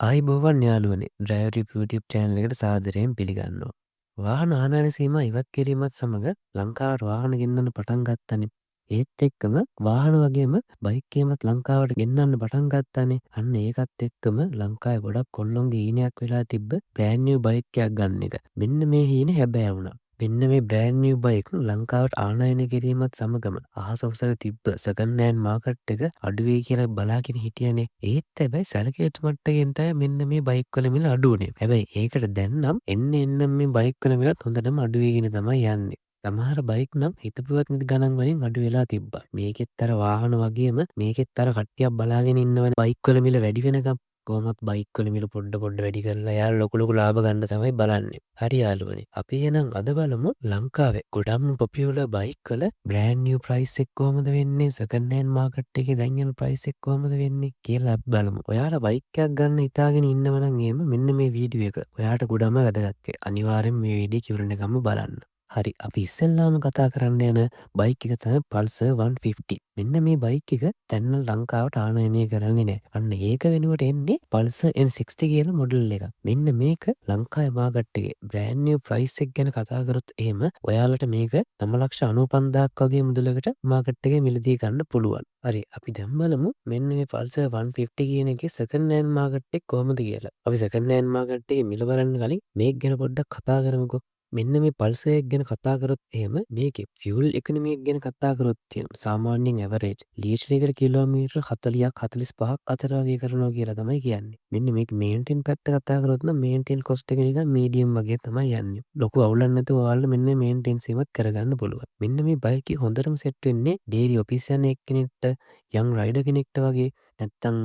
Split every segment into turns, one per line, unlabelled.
ආයිබෝවන් යාළුවනේ driver රිව්යු YouTube channel එකට සාදරයෙන් පිළිගන්නවා. වාහන ආනයන සීමා ඉවත් කිරීමත් සමග ලංකාවට වාහන ගෙන්නන්න පටන් ගත්තනේ. ඒත් එක්කම වාහන වගේම බයික් එකමත් ලංකාවට ගෙන්නන්න පටන් ගත්තානේ. අන්න ඒකත් එක්කම ලංකාවේ ගොඩක් කොල්ලොන්ගේ හීනයක් වෙලා තිබ්බ බ්‍රෑන්ඩ් නිව් බයික් එකක් ගන්න එක. මෙන්න මේ හීනේ හැබෑ වුණා. මෙන්න මේ බ්‍රෑන්ඩ් නිව් බයික් ලංකාවට ආනයනය කිරීමත් සමගම අහස ඔසර තිබ්බ සෙකන්ඩ් හෑන්ඩ් මාකට් එක අඩු වෙයි කියලා බලාගෙන හිටියනේ. ඒත් හැබැයි සැලකිය යුතු මට්ටමින් තමයි මෙන්න මේ බයික් වල මිල අඩු වුනේ. හැබැයි ඒකට දැන් නම් එන්න මේ බයික් වල මිලත් හොඳටම අඩු වෙගෙන තමයි යන්නේ. සමහර බයික් නම් හිතපුවත් නැති ගණන් වලින් අඩු වෙලා තිබ්බා. මේකෙත් අර වාහන වගේම මේකෙත් අර කට්ටියක් බලාගෙන ඉන්නවනේ බයික් වල මිල වැඩි වෙනකම්. කොහොමත් බයික් වල මිල පොඩ වැඩි කරලා යාළුවා ලොකු ලොකු ලාභ ගන්න තමයි බලන්නේ. හරි යාළුවනේ. අපි එහෙනම් අද බලමු ලංකාවේ ගොඩක්ම පොපියුලර් බයික් වල බ්‍රෑන්ඩ් නිව් ප්‍රයිස් එක කොහොමද වෙන්නේ, සෙකන්ඩ් හෑන්ඩ් මාකට් එකේ දැන් යන ප්‍රයිස් එක කොහොමද වෙන්නේ කියලා අපි බලමු. ඔයාලා බයික් එකක් ගන්න හිතාගෙන ඉන්නව නම් එහෙම මෙන්න මේ වීඩියෝ එක ඔයාට ගොඩම වැදගත්. අනිවාර්යෙන් මේ වීඩියෝ කිවරනකම්ම බලන්න. හරි අපි ඉස්සෙල්ලාම කතා කරන්න යන බයික් එක තමයි Pulsar 150. මෙන්න මේ බයික් එක දැන් ලංකාවට ආනයනය කරන්නේ නැහැ. අන්න ඒක වෙනුවට එන්නේ Pulsar N60 කියන මොඩල් එක. මෙන්න මේක ලංකාවේ මාකට් එකේ බ්‍රෑන්ඩ් නිව් ප්‍රයිස් එක ගැන කතා කරොත් එහෙම ඔයාලට මේක 9,95,000ක් වගේ මුදලකට මාකට් එකේ මිලදී ගන්න පුළුවන්. හරි අපි දැන් බලමු මෙන්න මේ Pulsar 150 කියන එකේ සෙකන්ඩ් හෑන්ඩ් මාකට් එක කොහොමද කියලා. අපි සෙකන්ඩ් හෑන්ඩ් මාකට් එකේ මිල බලන්න කලින් මේක ගැන පොඩ්ඩක් කතා කරමුකෝ. මෙන්න මේ Pulsar එක ගැන කතා කරොත් එහෙම මේකේ ෆියුල් ඉකොනොමි එක ගැන කතා කරොත් සාමාන්‍යයෙන් ඇවරේජ් ලීටර් එකට කිලෝමීටර් 40ක් 45ක් අතර වගේ කරනවා කියලා තමයි කියන්නේ. මෙන්න මේක මේන්ටේන් පැත්ත කතා කරොත් නම් මේන්ටේන් කොස්ට් එක නිකන් මීඩියම් වගේ තමයි යන්නේ. ලොකු අවුලක් නැතුව ඔයාලා මෙන්න මේන්ටේන්ස් එකත් කරගන්න පුළුවන්. මෙන්න මේ බයික් එක හොඳටම සෙට් වෙන්නේ ඩේලි ඔෆිස් යන එක්කෙනෙක්ට, යං රයිඩර් කෙනෙක්ට වගේ නැත්තම්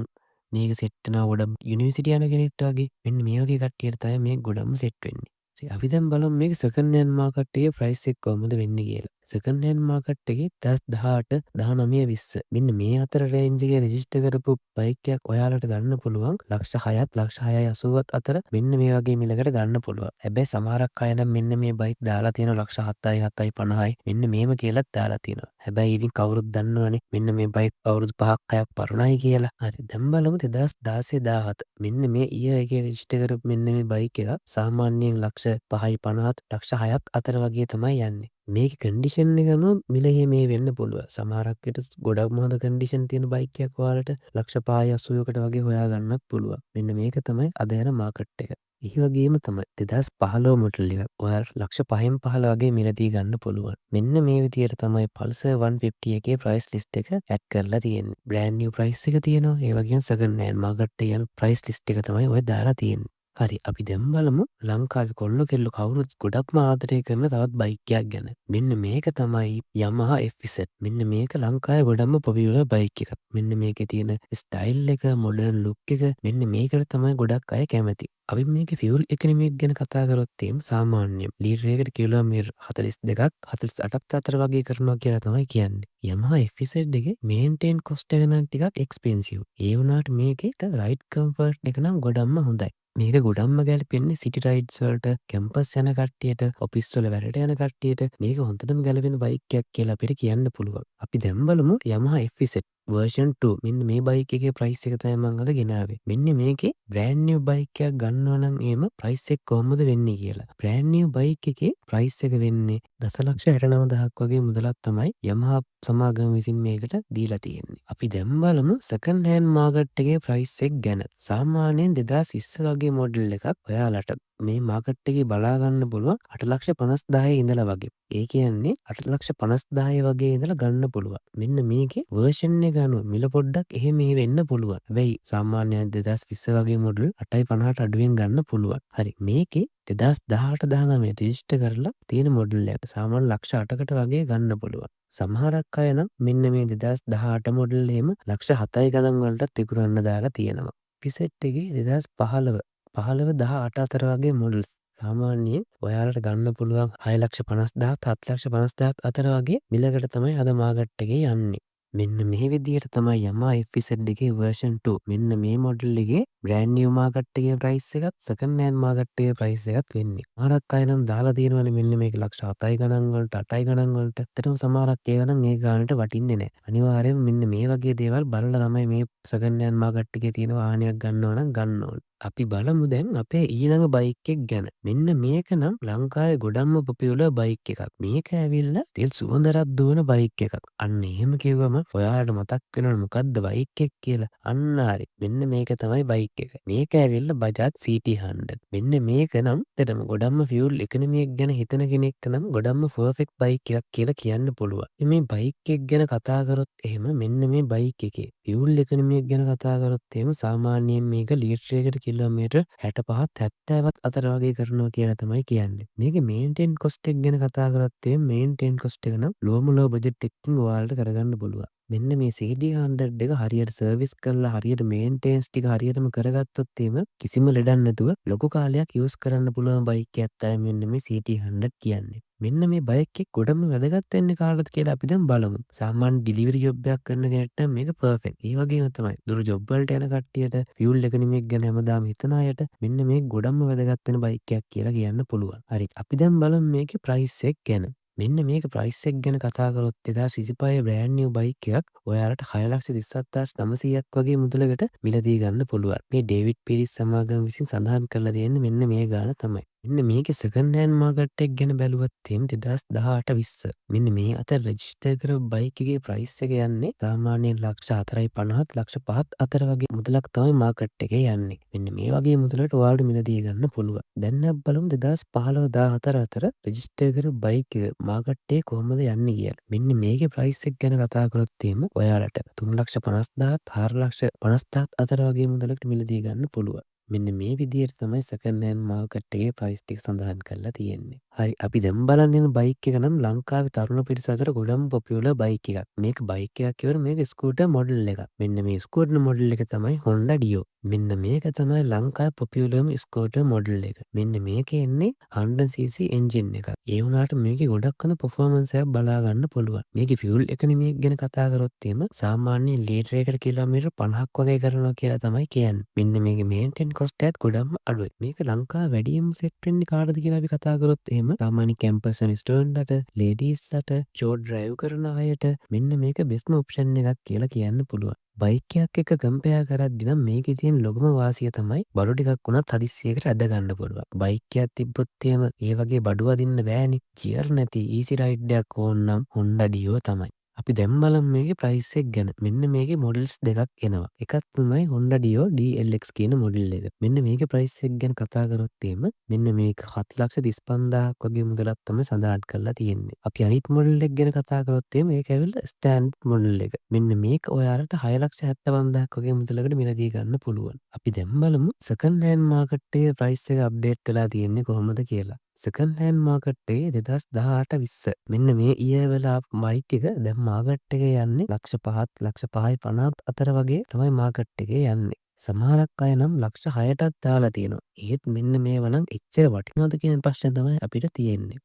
මේක සෙට් වෙනවා ගොඩක් යුනිවර්සිටි යන කෙනෙක්ට වගේ. මෙන්න මේ වගේ කට්ටියට තමයි මේක ගොඩක්ම සෙට් වෙන්නේ. අපි දැන් බලමු මේක සෙකන්ඩ් හෑන්ඩ් මාකට් එකේ ප්‍රයිස් එක කොහොමද වෙන්නේ කියලා. සෙකන්ඩ් හෑන්ඩ් මාකට් එකේ 18, 19, 20 මෙන්න මේ අතර රේන්ජ් එකේ රෙජිස්ටර් කරපු බයික් එකක් ඔයාලට ගන්න පුළුවන්. ලක්ෂ 6ත් ලක්ෂ 6.80ත් අතර මෙන්න මේ වගේ මිලකට ගන්න පුළුවන්. හැබැයි සමහරක් අය නම් මෙන්න මේ බයික් දාලා තියෙන ලක්ෂ 7යි 7.50යි මෙන්න මේම කියලාත් දාලා තියෙනවා. හැබැයි ඉතින් කවුරුත් දන්නවනේ මෙන්න මේ බයික් අවුරුදු 5ක් 6ක් පරණයි කියලා. හරි දැන් බලමු 2016 17 මෙන්න මේ ඊයර් එකේ රෙජිස්ටර් කරපු මෙන්න මේ බයික් එක සාමාන්‍යයෙන් ලක්ෂ 5යි 50ත් ලක්ෂ 6ත් අතර වගේ තමයි යන්නේ. මේකේ කන්ඩිෂන් එක අනුව මිල මේ වෙන්න පුළුවන්. සමහරක් විට ගොඩක්ම හොඳ කන්ඩිෂන් තියෙන බයික් එකක් ඔයාලට ලක්ෂ 5.80කට වගේ හොයා ගන්නත් පුළුවන්. මෙන්න මේක තමයි අද යන මාකට් එක. ඒ වගේම තමයි 2015 මොඩල් එක ඔයාලට ලක්ෂ 5න් 15 වගේ මිලදී ගන්න පුළුවන්. මෙන්න මේ විදිහට තමයි Pulsar 150 එකේ ප්‍රයිස් ලිස්ට් එක ඇඩ් කරලා තියෙන්නේ. බ්‍රෑන්ඩ් නිව් ප්‍රයිස් එක තියෙනවා. ඒ වගේම සෙකන්ඩ් හෑන්ඩ් මාකට් එකේ යන ප්‍රයිස් ලිස්ට් එක තමයි ඔය දාලා තියෙන්නේ. හරි අපි දැන් බලමු ලංකාවේ කොල්ලෝ කෙල්ලෝ කවුරුත් ගොඩක්ම ආදරය කරන තවත් බයික් එකක් ගැන. මෙන්න මේක තමයි Yamaha FZ. මෙන්න මේක ලංකාවේ ගොඩක්ම පොපියුලර් බයික් එකක්. මෙන්න මේකේ තියෙන ස්ටයිල් එක, මොඩර්න් ලුක් එක මෙන්න මේකට තමයි ගොඩක් අය කැමති. අපි මේකේ ෆියුල් ඉකොනොමි එක ගැන කතා කරොත් සාමාන්‍යයෙන් ලීටර් එකකට කිලෝමීටර් 42ක් 48ක් අතර වගේ කරනවා කියලා තමයි කියන්නේ. Yamaha FZ එකේ මේන්ටේන් කොස්ට් එක නම් ටිකක් එක්ස්පෙන්සිව්. ඒ වුණාට මේකේ රයිඩ් කම්ෆර්ට් එක නම් ගොඩක්ම හොඳයි. මේක ගොඩක්ම ගැලපෙන්නේ සිටි රයිඩ්ස් වලට, කැම්පස් යන කට්ටියට, ඔෆිස් වල වැඩට යන කට්ටියට මේක හොඳටම ගැලපෙන බයික් එකක් කියලා අපිට කියන්න පුළුවන්. අපි දැන් බලමු Yamaha FZ version 2. මෙන්න මේ බයික් එකේ ප්‍රයිස් එක තමයි මම අද ගෙනාවේ. මෙන්න මේකේ බ්‍රෑන්ඩ් නිව් බයික් එකක් ගන්නවා නම් එහෙම ප්‍රයිස් එක කොහොමද වෙන්නේ කියලා. බ්‍රෑන්ඩ් නිව් බයික් එකේ ප්‍රයිස් එක වෙන්නේ 10,69,000ක් වගේ මුදලක් තමයි Yamaha සමාගම විසින් මේකට දීලා තියෙන්නේ. අපි දැන් බලමු සෙකන්ඩ් හෑන්ඩ් මාකට් එකේ ප්‍රයිස් එක ගැන. සාමාන්‍යයෙන් 2020 වගේ මොඩල් එකක් ඔයාලට මේ මාකට් එකේ බලා ගන්න පුළුවන් 8,50,000 ඉඳලා වගේ. ඒ කියන්නේ 8,50,000 වගේ ඉඳලා ගන්න පුළුවන්. මෙන්න මේකේ version එක අනුව මිල පොඩ්ඩක් එහෙම වෙන්න පුළුවන්. හැබැයි සාමාන්‍යයෙන් 2020 වගේ මොඩල් 8.50ට අඩුවෙන් ගන්න පුළුවන්. හරි මේකේ 2018 19 රෙජිස්ටර් කරලා තියෙන මොඩල් එක සාමාන්‍ය ලක්ෂ 8කට වගේ ගන්න පුළුවන්. සමහරක් අය නම් මෙන්න මේ 2018 මොඩල් එහෙම ලක්ෂ 7යි ගණන් වලට විකුණන්න දාලා තියෙනවා. FZ එකේ 2015 18 අතර වගේ මොඩල්ස් සාමාන්‍යයෙන් ඔයාලට ගන්න පුළුවන් 6,50,000 7,50,000 අතර වගේ මිලකට තමයි අද මාකට් එකේ යන්නේ. මෙන්න මේ විදිහට තමයි Yamaha FZ එකේ version 2 මෙන්න මේ මොඩල් එකේ බ්‍රෑන්ඩ් නිව් මාකට් එකේ ප්‍රයිස් එකත් සෙකන්ඩ් හෑන්ඩ් මාකට් එකේ ප්‍රයිස් එකත් වෙන්නේ. සමහරක් අය නම් දාලා තියෙනවනේ මෙන්න මේක ලක්ෂ 7යි ගණන් වලට 8යි ගණන් වලට. ඇත්තටම සමහරක් ඒවා නම් ඒ ගානට වටින්නේ නැහැ. අනිවාර්යයෙන්ම මෙන්න මේ වගේ දේවල් බලලා තමයි මේ සෙකන්ඩ් හෑන්ඩ් මාකට් එකේ තියෙන වාහනයක් ගන්නවා නම් ගන්න ඕනේ. අපි බලමු දැන් අපේ ඊළඟ බයික් එක ගැන. මෙන්න මේක නම් ලංකාවේ ගොඩක්ම පොපියුලර් බයික් එකක්. මේක ඇවිල්ලා තෙල් සුවඳ දුවන බයික් එකක්. අන්න එහෙම කිව්වම ඔයාලට මතක් වෙනවනේ මොකද්ද බයික් එක කියලා. අන්න හරි. මෙන්න මේක තමයි බයික් එක. මේක ඇවිල්ලා බජාජ් CT100. මෙන්න මේක නම් ඇත්තටම ගොඩක්ම ෆියුල් ඉකොනොමි එක ගැන හිතන කෙනෙක්ට නම් ගොඩක්ම පර්ෆෙක්ට් බයික් එකක් කියලා කියන්න පුළුවන්. මේ බයික් එක ගැන කතා කරොත් එහෙම මෙන්න මේ බයික් එකේ ෆියුල් ඉකොනොමි එක ගැන කතා කරොත් එහෙම සාමාන්‍යයෙන් මේක ලීටරයකට කිලෝමීටර් 65ත් 70ත් අතර වගේ කරනවා කියලා තමයි කියන්නේ. මේකේ මේන්ටේන් කොස්ට් එක ගැන කතා කරොත් එහෙම මේන්ටේන් කොස්ට් එක නම් ලෝම ලෝ බජට් එකකින් ඔයාලට කරගන්න පුළුවන්. මෙන්න මේ CT100 එක හරියට සර්විස් කරලා හරියට මේන්ටේන්ස් ටික හරියටම කරගත්තොත් එහෙම කිසිම ලෙඩක් නැතුව ලොකු කාලයක් යූස් කරන්න පුළුවන් බයික් එකක් තමයි මෙන්න මේ CT100 කියන්නේ. මෙන්න මේ බයික් එක ගොඩම වැදගත් වෙන්නේ කාටද කියලා අපි දැන් බලමු. සාමාන්‍ය ඩිලිවරි ජොබ් එකක් කරන කෙනෙක්ට නම් මේක පර්ෆෙක්ට්. ඒ වගේම තමයි දුර ජොබ් වලට යන කට්ටියට ෆියුල් ඉකොනොමි එක ගැන හැමදාම හිතන අයට මෙන්න මේ ගොඩම වැදගත් වෙන බයික් එකක් කියලා කියන්න පුළුවන්. හරි. අපි දැන් බලමු මේකේ ප්‍රයිස් එක ගැන. මෙන්න මේක ප්‍රයිස් එක ගැන කතා කරොත් 2025 බ්‍රෑන්ඩ් නිව් බයික් එකක් ඔයාලට 6,37,900ක් වගේ මුදලකට මිලදී ගන්න පුළුවන්. මේ ඩේවිඩ් පීරිස් සමාගම විසින් සඳහන් කරලා තියෙන්නේ මෙන්න මේ ගාන තමයි. මෙන්න මේකේ සෙකන්ඩ් හෑන්ඩ් මාකට් එක ගැන බැලුවත් එහෙම 2018-20 මෙන්න මේ අතර රෙජිස්ටර් කරපු බයික් එකේ ප්‍රයිස් එක යන්නේ සාමාන්‍යයෙන් ලක්ෂ 4.50ත් ලක්ෂ 5ත් අතර වගේ මුදලක් තමයි මාකට් එකේ යන්නේ. මෙන්න මේ වගේ මුදලට ඔයාලට මිලදී ගන්න පුළුවන්. දැන් අපි බලමු 2015-14 අතර රෙජිස්ටර් කරපු බයික් එක මාකට් එකේ කොහොමද යන්නේ කියලා. මෙන්න මේකේ ප්‍රයිස් එක ගැන කතා කරොත් එහෙම ඔයාලට 3,50,000ත් 4,50,000ත් අතර වගේ මුදලකට මිලදී ගන්න පුළුවන්. මෙන්න මේ විදිහට තමයි සෙකන්ඩ් හෑන්ඩ් මාකට් එකේ ප්‍රයිස් ටික සඳහන් කරලා තියෙන්නේ. හරි අපි දැන් බලන්න යන බයික් එක නම් ලංකාවේ තරුණ පිරිස අතර ගොඩම පොපියුලර් බයික් එකක්. මේක බයික් එකක් කියවර මේක ස්කූටර් මොඩල් එකක්. මෙන්න මේ ස්කූටර් මොඩල් එක තමයි Honda Dio. මෙන්න මේක තමයි ලංකාවේ පොපියුලර්ම ස්කූටර් මොඩල් එක. මෙන්න මේකේ එන්නේ 100cc එන්ජින් එකක්. ඒ වුණාට මේකේ ගොඩක් හොඳ පර්ෆෝමන්ස් එකක් බලා ගන්න පුළුවන්. මේකේ ෆියුල් ඉකොනොමි එක ගැන කතා කරොත් එහෙම සාමාන්‍ය ලීටරයකට කිලෝමීටර් 50ක් වගේ කරනවා කියලා තමයි කියන්නේ. මෙන්න මේකේ මේන්ටේන් කොස්ට් එකත් ගොඩක්ම අඩුයි. මේක ලංකාවේ වැඩිම සෙට් වෙන්නේ කාටද කියලා අපි කතා කරොත් එහෙම සාමාන්‍ය කැම්පස් and ස්ටුඩන්ට්ලට, ලේඩීස්ලට, ෂෝට් ඩ්‍රයිව් කරන අයට මෙන්න මේක බෙස්ට් ඔප්ෂන් එකක් කියලා කියන්න පුළුවන්. බයික් එකක් එක්ක කම්පෙයාර් කරද්දී නම් මේකේ තියෙන ලොකුම වාසිය තමයි බඩු ටිකක් වුණත් හදිස්සියකට ඇද ගන්න පුළුවන්. බයික් එකක් තිබ්බොත් එහෙම ඒ වගේ බඩු අදින්න බෑනේ. ගියර් නැති ඊසි රයිඩ් එකක් ඕන නම් Honda Dio තමයි. අපි දැන් බලමු මේකේ ප්‍රයිස් එක ගැන. මෙන්න මේකේ මොඩල්ස් දෙකක් එනවා. එකක් තමයි Honda Dio DLX කියන මොඩල් එක. මෙන්න මේකේ ප්‍රයිස් එක ගැන කතා කරොත් එහෙම මෙන්න මේක 7,35,000ක් වගේ මුදලක් තමයි සඳහන් කරලා තියෙන්නේ. අපි අනිත් මොඩල් එක ගැන කතා කරොත් එහෙම මේක ඇවිල්ලා ස්ටෑන්ඩඩ් මොඩල් එක. මෙන්න මේක ඔයාලට 6,70,000ක් වගේ මුදලකට මිලදී ගන්න පුළුවන්. අපි දැන් බලමු සෙකන්ඩ් හෑන්ඩ් මාකට් එකේ ප්‍රයිස් එක අප්ඩේට් වෙලා තියෙන්නේ කොහොමද කියලා. සෙකන්ඩ් හෑන්ඩ් මාකට් එකේ 2018-20 මෙන්න මේ ඉයර් වල ආපු බයික් එක දැන් මාකට් එකේ යන්නේ ලක්ෂ 5ත් ලක්ෂ 5.50ත් අතර වගේ තමයි මාකට් එකේ යන්නේ. සමහරක් අය නම් ලක්ෂ 6ටත් දාලා තියෙනවා. ඒත් මෙන්න මේවා නම් එච්චර වටිනවද කියන ප්‍රශ්නේ තමයි අපිට තියෙන්නේ.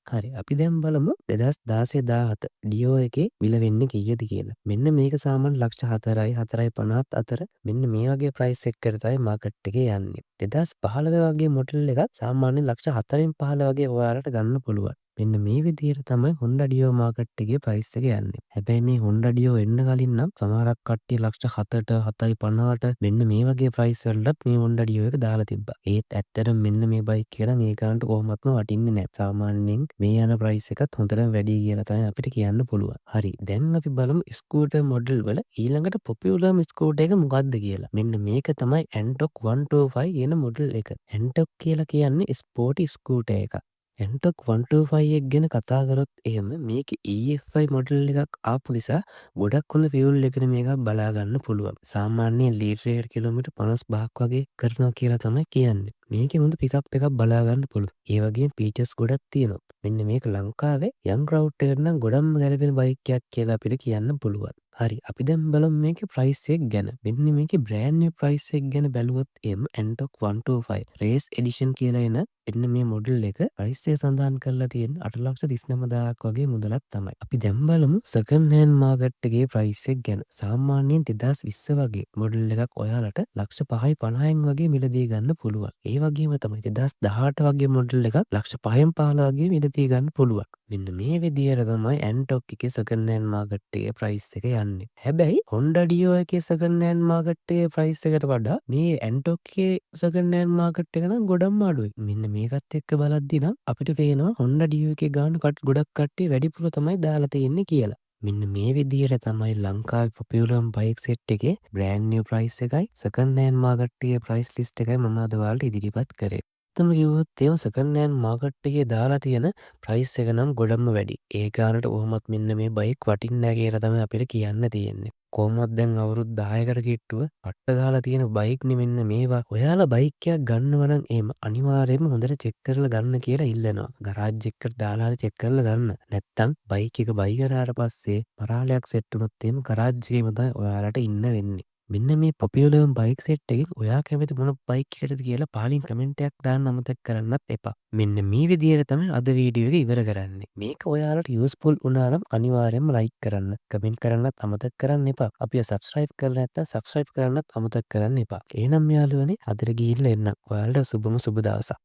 හරි අපි දැන් බලමු 2016-17 ඩියෝ එකේ මිල වෙන්නේ කීයද කියලා. මෙන්න මේක සාමාන්‍ය ලක්ෂ 4යි 4.50ත් අතර මෙන්න මේ වගේ ප්‍රයිස් එකකට තමයි මාකට් එකේ යන්නේ. 2015 වගේ මොඩල් එකක් සාමාන්‍යයෙන් ලක්ෂ 4න් 15 වගේ ඔයාලට ගන්න පුළුවන්. මෙන්න මේ විදිහට තමයි Honda Dio මාකට් එකේ ප්‍රයිස් එක යන්නේ. හැබැයි මේ Honda Dio එන්න කලින් නම් සමහරක් කට්ටිය ලක්ෂ 7ට 7.50ට මෙන්න මේ වගේ ප්‍රයිස් වලටත් මේ Honda Dio එක දාලා තිබ්බා. ඒත් ඇත්තටම මෙන්න මේ බයික් එක නම් ඒ කාන්ට කොහොමත්ම වටින්නේ නැහැ. සාමාන්‍යයෙන් මේ යන ප්‍රයිස් එකත් හොඳටම වැඩි කියලා තමයි අපිට කියන්න පුළුවන්. හරි දැන් අපි බලමු ස්කූටර් මොඩල් වල ඊළඟට පොපියුලර්ම ස්කූටර් එක මොකක්ද කියලා. මෙන්න මේක තමයි Antok 125 කියන මොඩල් එක. Antok කියලා කියන්නේ ස්පෝර්ටි ස්කූටර් එකක්. Antok 125 එක ගැන කතා කරොත් එහෙම මේකේ EFI මොඩල් එකක් ආපු නිසා ගොඩක් හොඳ ෆියුල් ඉකොනොමි එකක් බලා ගන්න පුළුවන්. සාමාන්‍යයෙන් ලීටරයකට කිලෝමීටර් 55ක් වගේ කරනවා කියලා තමයි කියන්නේ. මේකේ හොඳ පිකප් එකක් බලා ගන්න පුළුවන්. ඒ වගේම ෆීචර්ස් ගොඩක් තියෙනවා. මෙන්න මේක ලංකාවේ යම් ක්‍රවුඩ් එකට නම් ගොඩක්ම ගැලපෙන බයික් එකක් කියලා අපිට කියන්න පුළුවන්. හරි අපි දැන් බලමු මේකේ ප්‍රයිස් එක ගැන. මෙන්න මේකේ බ්‍රෑන්ඩ් නිව් ප්‍රයිස් එක ගැන බැලුවොත් එම් Antok 125 රේස් එඩිෂන් කියලා එන එන්න මේ මොඩල් එක ප්‍රයිස් එක සඳහන් කරලා තියෙන්නේ 8,39,000ක් වගේ මුදලක් තමයි. අපි දැන් බලමු සෙකන්ඩ් හෑන්ඩ් මාකට් එකේ ප්‍රයිස් එක ගැන. සාමාන්‍යයෙන් 2020 වගේ මොඩල් එකක් ඔයාලට ලක්ෂ 5යි 50න් වගේ මිලදී ගන්න පුළුවන්. ඒ වගේම තමයි 2018 වගේ මොඩල් එකක් ලක්ෂ 5න් 15 වගේ මිලදී ගන්න පුළුවන්. මෙන්න මේ විදිහට තමයි ඇන්ටොක් එකේ සෙකන්ඩ් හෑන්ඩ් මාකට් එකේ ප්‍රයිස් එක යන්නේ. හැබැයි Honda Dio එකේ සෙකන්ඩ් හෑන්ඩ් මාකට් එකේ ප්‍රයිස් එකට වඩා මේ ඇන්ටොක් එකේ සෙකන්ඩ් හෑන්ඩ් මාකට් එක නම් ගොඩක්ම අඩුයි. මෙන්න මේකත් එක්ක බලද්දි නම් අපිට පේනවා Honda Dio එකේ ගාන ගොඩක් කට්ටිය වැඩිපුර තමයි දාලා තියෙන්නේ කියලා. මෙන්න මේ විදිහට තමයි ලංකාවේ පොපියුලර් බයික් සෙට් එකේ බ්‍රෑන්ඩ් නිව් ප්‍රයිස් එකයි සෙකන්ඩ් හෑන්ඩ් මාකට් එකේ ප්‍රයිස් ලිස්ට් එකයි මම අද ඔයාලට ඉදිරිපත් කරේ. ඇත්තම කිව්වොත් එහෙම සෙකන්ඩ් හෑන්ඩ් මාකට් එකේ දාලා තියෙන ප්‍රයිස් එක නම් ගොඩක්ම වැඩි. ඒ කාරණට කොහොමත් මෙන්න මේ බයික් වටින්නේ නැහැ කියලා තමයි අපිට කියන්න තියෙන්නේ. කොහොමත් දැන් අවුරුදු 10කට කිට්ටුව පට්ට දාලා තියෙන බයික් නේ මෙන්න මේවා. ඔයාලා බයික් එකක් ගන්නව නම් එහෙම අනිවාර්යයෙන්ම හොඳට චෙක් කරලා ගන්න කියලා ඉල්ලනවා. ගරාජ් එකකට දාලා හරි චෙක් කරලා ගන්න. නැත්තම් බයික් එක බයි කරාට පස්සේ පරාලයක් සෙට් වුණොත් එහෙම ගරාජ් එකේම තමයි ඔයාලට ඉන්න වෙන්නේ. මෙන්න මේ පොපියුලර් බයික් සෙට් එකෙන් ඔයා කැමති මොන බයික් එකටද කියලා පහලින් කමෙන්ට් එකක් දාන්න අමතක කරන්නත් එපා. මෙන්න මේ විදිහට තමයි අද වීඩියෝ එක ඉවර කරන්නේ. මේක ඔයාලට යූස්ෆුල් වුණා නම් අනිවාර්යයෙන්ම ලයික් කරන්න, කමෙන්ට් කරන්නත් අමතක කරන්න එපා. අපිව සබ්ස්ක්‍රයිබ් කරලා නැත්නම් සබ්ස්ක්‍රයිබ් කරන්නත් අමතක කරන්න එපා. එහෙනම් යාළුවනේ අදට ගිහිල්ලා එන්න. ඔයාලට සුබම සුබ දවසක්.